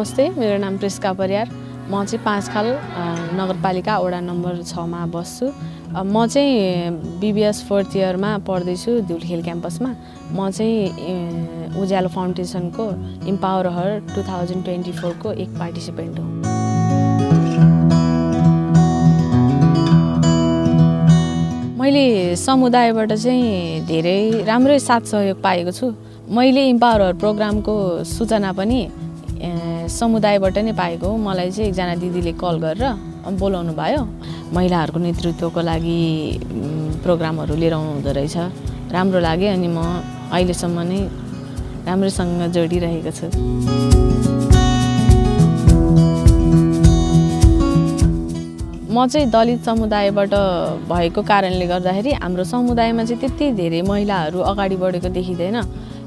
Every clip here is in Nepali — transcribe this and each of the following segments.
नमस्ते, मेरो नाम प्रिस्का परियार। म चाहिँ पाँचखाल नगरपालिका वडा नम्बर 6 मा बस्छु। म चाहिँ बीबीएस 4th इयरमा पढ्दैछु धुलिखेल क्याम्पसमा। म चाहिँ उज्यालो फाउन्डेसनको इम्पावर हर 2024 को एक पार्टिसिपेन्ट हो। मैले समुदायबाट चाहिँ धेरै राम्रै साथ सहयोग पाएको छु। मैले इम्पावर हर प्रोग्रामको सूचना पनि समुदायबाट नै पाएको हो। मलाई चाहिँ एकजना दिदीले कल गरेर बोलाउनु भयो। महिलाहरूको नेतृत्वको लागि प्रोग्रामहरू लिएर आउनु हुँदो रहेछ। राम्रो लाग्यो अनि म अहिलेसम्म नै राम्रोसँग जोडिरहेको छु। म चाहिँ दलित समुदायबाट भएको कारणले गर्दाखेरि हाम्रो समुदायमा चाहिँ त्यति धेरै महिलाहरू अगाडि बढेको देखिँदैन।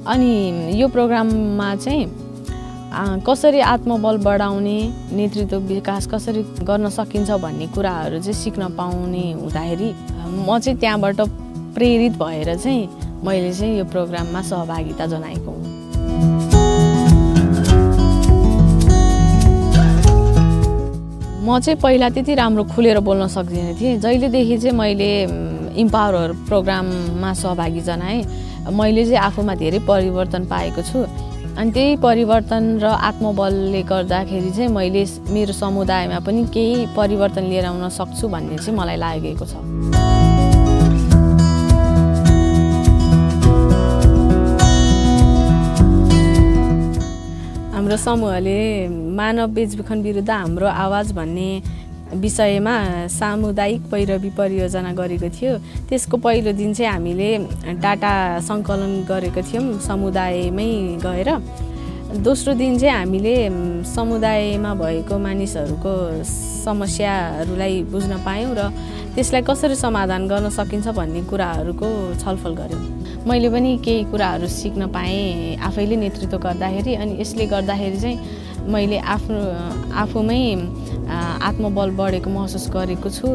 अनि यो प्रोग्राममा चाहिँ कसरी आत्मबल बढाउने, नेतृत्व विकास कसरी गर्न सकिन्छ भन्ने कुराहरू चाहिँ सिक्न पाउने हुँदाखेरि म चाहिँ त्यहाँबाट प्रेरित भएर चाहिँ मैले चाहिँ यो प्रोग्राममा सहभागिता जनाएको हुँ। म चाहिँ पहिला त्यति राम्रो खुलेर बोल्न सक्दिनँ थिएँ। जहिलेदेखि चाहिँ मैले इम्पावर प्रोग्राममा सहभागी जनाएँ, मैले चाहिँ आफूमा धेरै परिवर्तन पाएको छु। अनि त्यही परिवर्तन र आत्मबलले गर्दाखेरि चाहिँ मैले मेरो समुदायमा पनि केही परिवर्तन लिएर आउन सक्छु भन्ने चाहिँ मलाई लागेको छ। हाम्रो समूहले मानव बेचबिखन विरुद्ध हाम्रो आवाज भन्ने विषयमा सामुदायिक पैरवी परियोजना गरेको थियो। त्यसको पहिलो दिन चाहिँ हामीले डाटा सङ्कलन गरेको थियौँ समुदायमै गएर। दोस्रो दिन चाहिँ हामीले समुदायमा भएको मानिसहरूको समस्याहरूलाई बुझ्न पायौँ र त्यसलाई कसरी समाधान गर्न सकिन्छ भन्ने कुराहरूको छलफल गऱ्यौँ। मैले पनि केही कुराहरू सिक्न पाएँ आफैले नेतृत्व गर्दाखेरि। अनि यसले गर्दाखेरि चाहिँ मैले आफूमै आत्मबल बढेको महसुस गरेको छु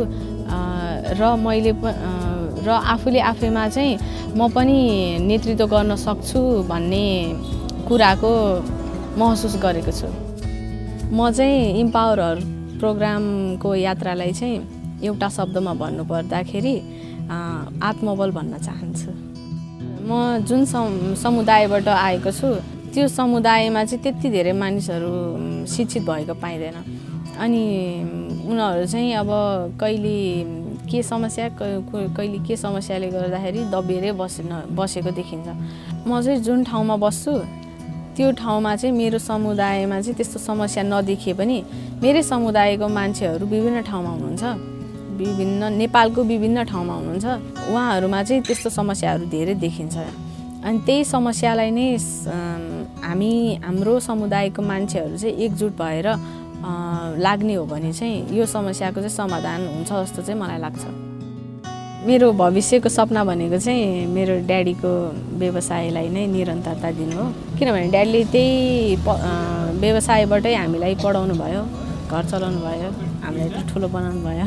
र आफूले आफैमा चाहिँ म पनि नेतृत्व गर्न सक्छु भन्ने कुराको महसुस गरेको छु। म चाहिँ इम्पावर हर प्रोग्रामको यात्रालाई चाहिँ एउटा शब्दमा भन्नुपर्दाखेरि आत्मबल भन्न चाहन्छु। म जुन समुदायबाट आएको छु त्यो समुदायमा चाहिँ त्यति धेरै मानिसहरू शिक्षित भएको पाइँदैन। अनि उनीहरू चाहिँ अब कहिले के समस्याले गर्दाखेरि दबिएरै बसेको देखिन्छ। म चाहिँ जुन ठाउँमा बस्छु त्यो ठाउँमा चाहिँ मेरो समुदायमा चाहिँ त्यस्तो समस्या नदेखिए पनि मेरै समुदायको मान्छेहरू विभिन्न ठाउँमा हुनुहुन्छ, नेपालको विभिन्न ठाउँमा हुनुहुन्छ। उहाँहरूमा चाहिँ त्यस्तो समस्याहरू धेरै देखिन्छ। अनि त्यही समस्यालाई नै हाम्रो समुदायको मान्छेहरू चाहिँ एकजुट भएर लाग्ने हो भने चाहिँ यो समस्याको चाहिँ समाधान हुन्छ जस्तो चाहिँ मलाई लाग्छ। मेरो भविष्यको सपना भनेको चाहिँ मेरो ड्याडीको व्यवसायलाई नै निरन्तरता दिनु हो। किनभने ड्याडीले त्यही व्यवसायबाटै हामीलाई पढाउनु भयो, घर चलाउनु भयो, हामीलाई ठुलो बनाउनु भयो।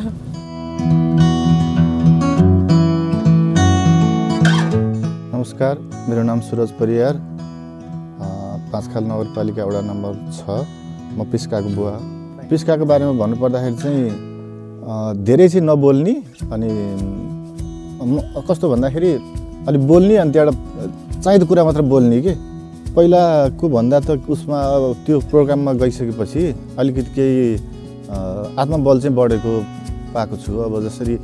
नमस्कार, मेरो नाम सुरज परियार, पाँचखाल नगरपालिका वडा नम्बर 6। म पिस्काको बुवा। पिस्काको बारेमा भन्नुपर्दाखेरि चाहिँ धेरै चाहिँ नबोल्ने अनि कस्तो भन्दाखेरि अलि बोल्ने अनि त्यहाँबाट चाहिँदो कुरा मात्र बोल्ने के। पहिलाको भन्दा त उसमा त्यो प्रोग्राममा गइसकेपछि अलिकति केही आत्मबल चाहिँ बढेको पाएको छु। अब जसरी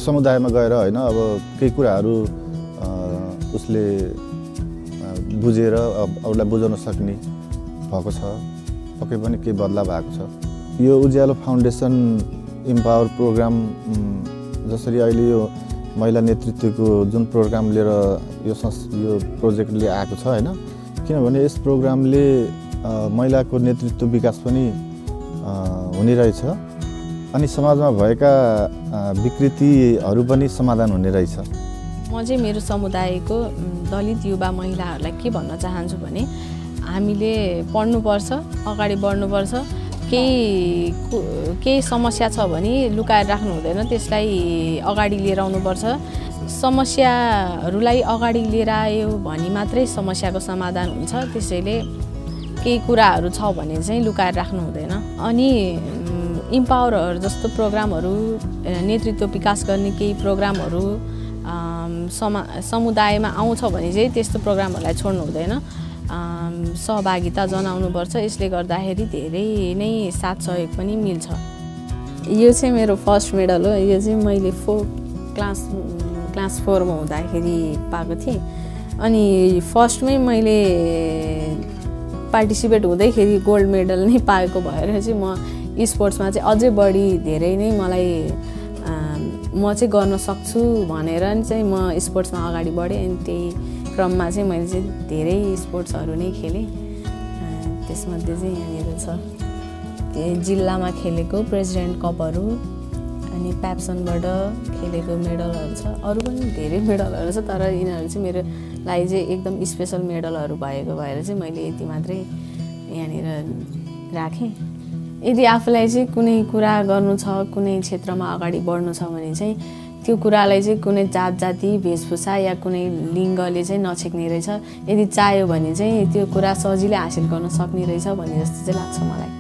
समुदायमा गएर होइन अब केही कुराहरू उसले बुझेर अरूलाई बुझाउन सक्ने भएको छ। पक्कै पनि केही बदलाव भएको छ। यो उज्यालो फाउन्डेसन इम्पावर प्रोग्राम जसरी अहिले यो महिला नेतृत्वको जुन प्रोग्राम लिएर यो प्रोजेक्टले आएको छ होइन। किनभने यस प्रोग्रामले महिलाको नेतृत्व विकास पनि हुने रहेछ अनि समाजमा भएका विकृतिहरू पनि समाधान हुने रहेछ। म चाहिँ मेरो समुदायको दलित युवा महिलाहरूलाई के भन्न चाहन्छु भने हामीले पढ्नुपर्छ, अगाडि बढ्नुपर्छ। केही समस्या छ भने लुकाएर राख्नु हुँदैन, त्यसलाई अगाडि लिएर आउनुपर्छ। समस्याहरूलाई अगाडि लिएर आयो भने मात्रै समस्याको समाधान हुन्छ। त्यसैले केही कुराहरू छ भने चाहिँ लुकाएर राख्नु हुँदैन। अनि इम्पावरहरू जस्तो प्रोग्रामहरू, नेतृत्व विकास गर्ने केही प्रोग्रामहरू समुदायमा आउँछ भने चाहिँ त्यस्तो प्रोग्रामहरूलाई छोड्नु हुँदैन, सहभागिता जनाउनुपर्छ। यसले गर्दाखेरि धेरै नै साथ सहयोग पनि मिल्छ। यो चाहिँ मेरो फर्स्ट मेडल हो। यो चाहिँ मैले क्लास 4 मा हुँदाखेरि पाएको थिएँ। अनि फर्स्टमै मैले पार्टिसिपेट हुँदैखेरि गोल्ड मेडल नै पाएको भएर चाहिँ म स्पोर्ट्समा चाहिँ अझै बढी धेरै नै मलाई म चाहिँ गर्न सक्छु भनेर चाहिँ म स्पोर्ट्समा अगाडि बढेँ। अनि त्यही क्रममा चाहिँ मैले चाहिँ धेरै स्पोर्ट्सहरू नै खेलेँ। त्यसमध्ये चाहिँ यहाँनिर छ जिल्लामा खेलेको प्रेसिडेन्ट कपहरू, अनि प्याप्सनबाट खेलेको मेडलहरू छ। अरू पनि धेरै मेडलहरू छ, तर यिनीहरू चाहिँ मेरो लागि चाहिँ एकदम स्पेसल मेडलहरू भएको भएर चाहिँ मैले यति मात्रै यहाँनिर राखेँ। यदि आफूलाई चाहिँ कुनै कुरा गर्नु छ, कुनै क्षेत्रमा अगाडि बढ्नु छ भने चाहिँ त्यो कुरालाई चाहिँ कुनै जात जाति वेशभूषा या कुनै लिङ्गले चाहिँ नछेक्ने रहेछ। यदि चाह्यो भने चाहिँ त्यो कुरा सजिलै हासिल गर्न सक्ने रहेछ भन्ने जस्तो चाहिँ लाग्छ मलाई।